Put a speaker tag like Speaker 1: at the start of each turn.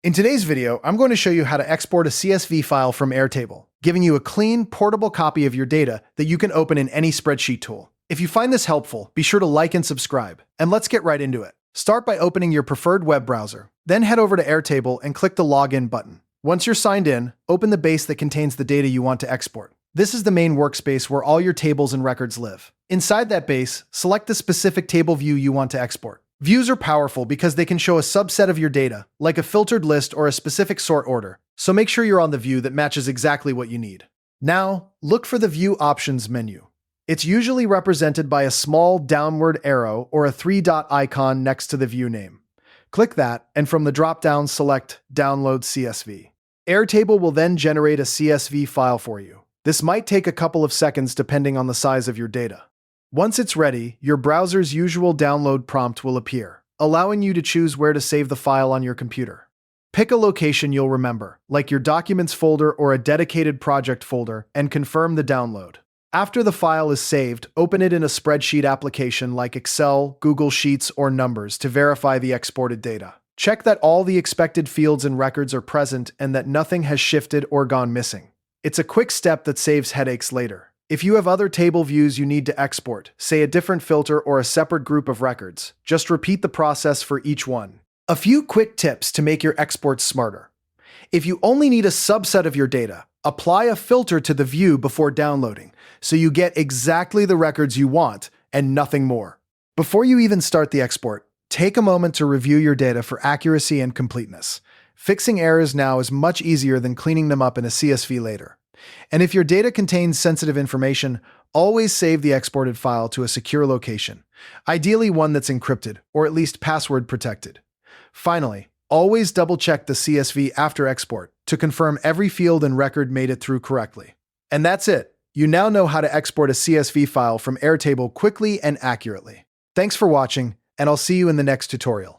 Speaker 1: In today's video, I'm going to show you how to export a CSV file from Airtable, giving you a clean, portable copy of your data that you can open in any spreadsheet tool. If you find this helpful, be sure to like and subscribe, and let's get right into it. Start by opening your preferred web browser, then head over to Airtable and click the Login button. Once you're signed in, open the base that contains the data you want to export. This is the main workspace where all your tables and records live. Inside that base, select the specific table view you want to export. Views are powerful because they can show a subset of your data, like a filtered list or a specific sort order, so make sure you're on the view that matches exactly what you need. Now, look for the View Options menu. It's usually represented by a small downward arrow or a three-dot icon next to the view name. Click that, and from the drop-down, select Download CSV. Airtable will then generate a CSV file for you. This might take a couple of seconds depending on the size of your data. Once it's ready, your browser's usual download prompt will appear, allowing you to choose where to save the file on your computer. Pick a location you'll remember, like your Documents folder or a dedicated project folder, and confirm the download. After the file is saved, open it in a spreadsheet application like Excel, Google Sheets, or Numbers to verify the exported data. Check that all the expected fields and records are present and that nothing has shifted or gone missing. It's a quick step that saves headaches later. If you have other table views you need to export, say a different filter or a separate group of records, just repeat the process for each one. A few quick tips to make your exports smarter. If you only need a subset of your data, apply a filter to the view before downloading, so you get exactly the records you want and nothing more. Before you even start the export, take a moment to review your data for accuracy and completeness. Fixing errors now is much easier than cleaning them up in a CSV later. And if your data contains sensitive information, always save the exported file to a secure location, ideally one that's encrypted or at least password protected. Finally, always double-check the CSV after export to confirm every field and record made it through correctly. And that's it. You now know how to export a CSV file from Airtable quickly and accurately. Thanks for watching, and I'll see you in the next tutorial.